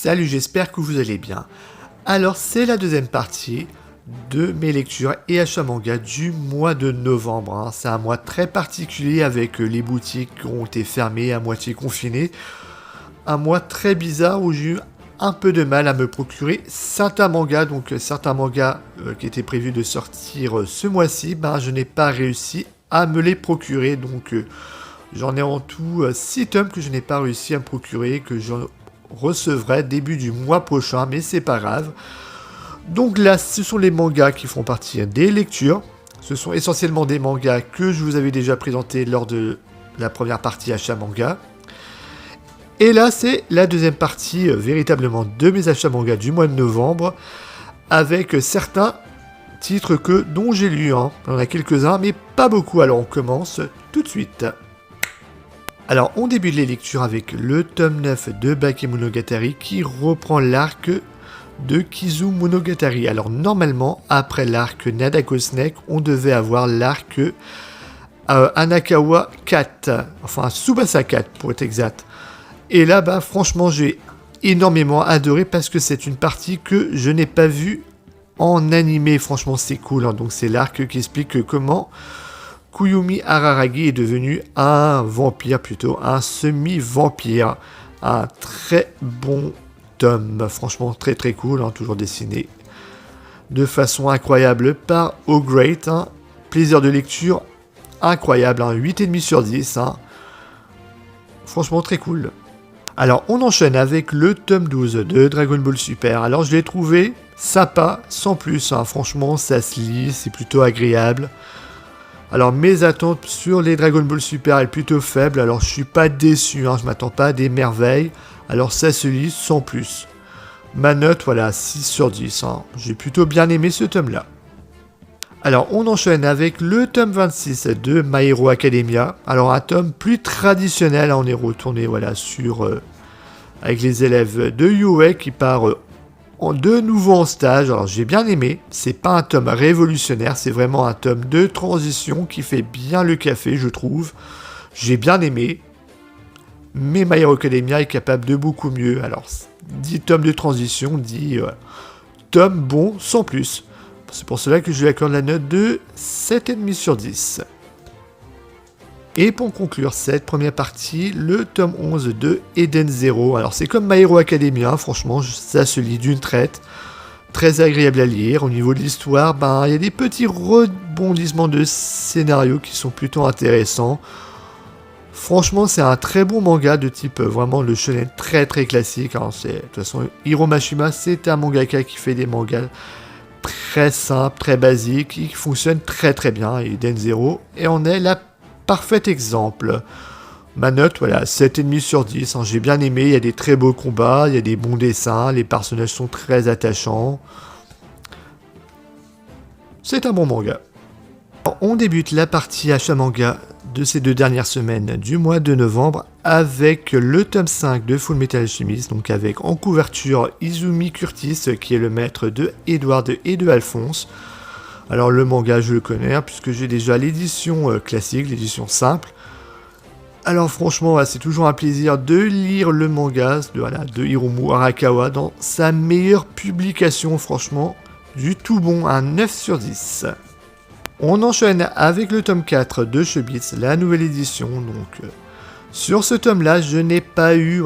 Salut, j'espère que vous allez bien. Alors, c'est la deuxième partie de mes lectures et achats manga du mois de novembre. C'est un mois très particulier avec les boutiques qui ont été fermées, à moitié confinées. Un mois très bizarre où j'ai eu un peu de mal à me procurer certains mangas. Donc, certains mangas qui étaient prévus de sortir ce mois-ci, je n'ai pas réussi à me les procurer. Donc, j'en ai en tout 6 tomes que je n'ai pas réussi à me procurer, que je recevrai début du mois prochain, mais c'est pas grave. Donc là, ce sont les mangas qui font partie des lectures. Ce sont essentiellement des mangas que je vous avais déjà présentés lors de la première partie achat manga. Et là, c'est la deuxième partie véritablement de mes achats manga du mois de novembre, avec certains titres dont j'ai lu. Il y en a quelques-uns, mais pas beaucoup. Alors on commence tout de suite. Alors, on débute les lectures avec le tome 9 de Bakemonogatari qui reprend l'arc de Kizu Monogatari. Alors, normalement, après l'arc Nadako Snake, on devait avoir l'arc Anakawa 4, enfin Tsubasa 4 pour être exact. Et là, franchement, j'ai énormément adoré parce que c'est une partie que je n'ai pas vue en animé. Franchement, c'est cool. Donc, c'est l'arc qui explique comment Kuyumi Araragi est devenu un vampire, plutôt un semi-vampire. Un très bon tome, franchement très très cool, toujours dessiné de façon incroyable par O'Great. Plaisir de lecture incroyable, 8,5 sur 10. Franchement très cool. Alors on enchaîne avec le tome 12 de Dragon Ball Super. Alors je l'ai trouvé sympa, sans plus. Franchement ça se lit, c'est plutôt agréable. Alors mes attentes sur les Dragon Ball Super est plutôt faible, alors je suis pas déçu, je m'attends pas à des merveilles, alors ça se lit sans plus. Ma note, voilà, 6 sur 10, j'ai plutôt bien aimé ce tome-là. Alors on enchaîne avec le tome 26 de My Hero Academia, alors un tome plus traditionnel, on est retourné sur avec les élèves de Yue qui part de nouveau en stage. Alors j'ai bien aimé, c'est pas un tome révolutionnaire, c'est vraiment un tome de transition qui fait bien le café, je trouve. J'ai bien aimé, mais My Hero Academia est capable de beaucoup mieux. Alors 10 tomes de transition, 10 tomes bons sans plus. C'est pour cela que je lui accorde la note de 7,5 sur 10. Et pour conclure cette première partie, le tome 11 de Eden Zero. Alors c'est comme My Hero Academia, franchement ça se lit d'une traite. Très agréable à lire. Au niveau de l'histoire, il y a des petits rebondissements de scénarios qui sont plutôt intéressants. Franchement c'est un très bon manga de type vraiment le shonen très très classique. De toute façon Hiro Mashima c'est un mangaka qui fait des mangas très simples, très basiques, qui fonctionnent très très bien. Et Eden Zero, et on est là parfait exemple. Ma note, 7,5 sur 10. J'ai bien aimé, il y a des très beaux combats, il y a des bons dessins, les personnages sont très attachants. C'est un bon manga. On débute la partie achat manga de ces 2 dernières semaines du mois de novembre avec le tome 5 de Fullmetal Alchemist, donc avec en couverture Izumi Curtis qui est le maître de Edward et de Alphonse. Alors le manga je le connais puisque j'ai déjà l'édition classique, l'édition simple. Alors franchement c'est toujours un plaisir de lire le manga de Hiromu Arakawa dans sa meilleure publication, franchement du tout bon, un 9 sur 10. On enchaîne avec le tome 4 de Chubits, la nouvelle édition. Donc sur ce tome là je n'ai pas eu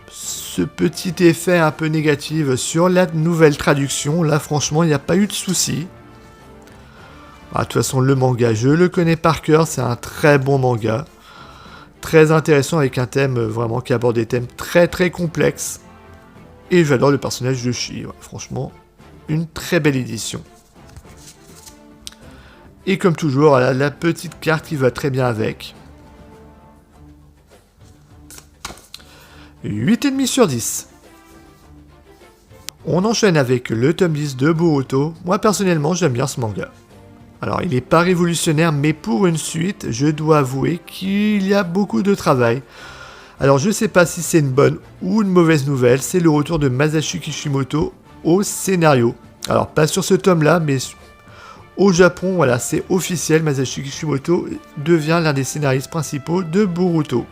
ce petit effet un peu négatif sur la nouvelle traduction. Là franchement il n'y a pas eu de soucis. De toute façon, le manga, je le connais par cœur, c'est un très bon manga. Très intéressant avec un thème vraiment qui aborde des thèmes très très complexes. Et j'adore le personnage de Shi. Franchement, une très belle édition. Et comme toujours, la petite carte qui va très bien avec. 8,5 sur 10. On enchaîne avec le tome 10 de Boruto. Moi personnellement, j'aime bien ce manga. Alors, il n'est pas révolutionnaire, mais pour une suite, je dois avouer qu'il y a beaucoup de travail. Alors, je ne sais pas si c'est une bonne ou une mauvaise nouvelle, c'est le retour de Masashi Kishimoto au scénario. Alors, pas sur ce tome-là, mais au Japon, c'est officiel, Masashi Kishimoto devient l'un des scénaristes principaux de Boruto.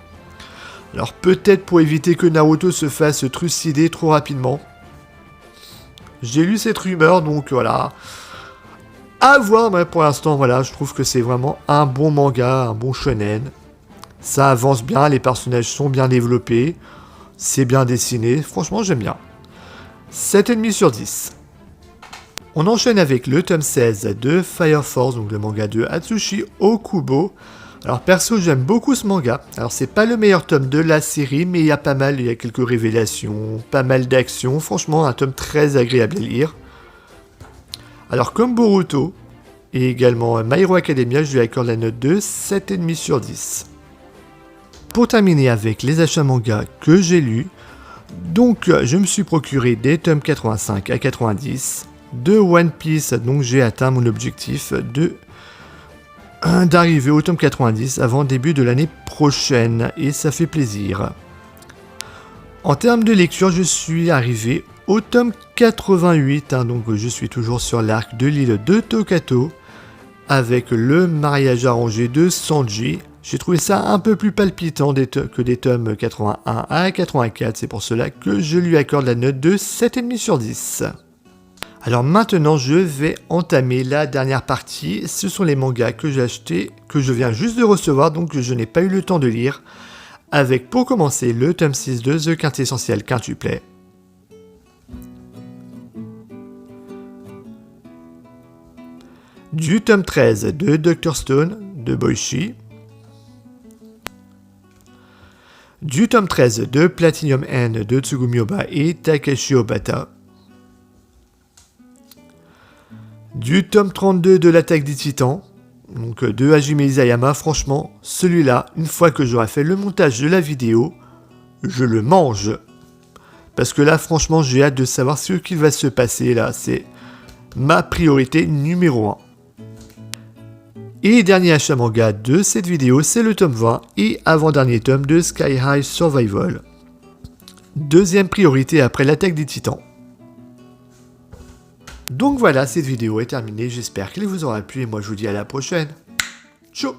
Alors peut-être pour éviter que Naruto se fasse trucider trop rapidement. J'ai lu cette rumeur, donc voilà. À voir, mais pour l'instant, voilà, je trouve que c'est vraiment un bon manga, un bon shonen. Ça avance bien, les personnages sont bien développés, c'est bien dessiné, franchement j'aime bien. 7,5 sur 10. On enchaîne avec le tome 16 de Fire Force, donc le manga de Atsushi Okubo. Alors perso j'aime beaucoup ce manga, alors c'est pas le meilleur tome de la série, mais il y a quelques révélations, pas mal d'actions, franchement un tome très agréable à lire. Alors comme Boruto, et également My Hero Academia, je lui accorde la note de 7,5 sur 10. Pour terminer avec les achats manga que j'ai lus, donc je me suis procuré des tomes 85 à 90 de One Piece, donc j'ai atteint mon objectif d'arriver au tome 90 avant le début de l'année prochaine, et ça fait plaisir. En termes de lecture, je suis arrivé au tome 88, donc je suis toujours sur l'arc de l'île de Tokato, avec le mariage arrangé de Sanji. J'ai trouvé ça un peu plus palpitant que des tomes 81 à 84, c'est pour cela que je lui accorde la note de 7,5 sur 10. Alors maintenant, je vais entamer la dernière partie. Ce sont les mangas que j'ai achetés, que je viens juste de recevoir, donc je n'ai pas eu le temps de lire. Avec pour commencer le tome 6 de The Quintessentiel Quintuplet. Du tome 13 de Dr Stone de Boichi. Du tome 13 de Platinum End de Tsugumi Ohba et Takeshi Obata. Du tome 32 de l'Attaque des Titans, donc de Hajime Isayama. Franchement, celui-là, une fois que j'aurai fait le montage de la vidéo, je le mange. Parce que là, franchement, j'ai hâte de savoir ce qui va se passer là. C'est ma priorité numéro 1. Et dernier achat manga de cette vidéo, c'est le tome 20 et avant-dernier tome de Sky High Survival. Deuxième priorité après l'Attaque des Titans. Donc voilà, cette vidéo est terminée, j'espère qu'elle vous aura plu et moi je vous dis à la prochaine. Ciao.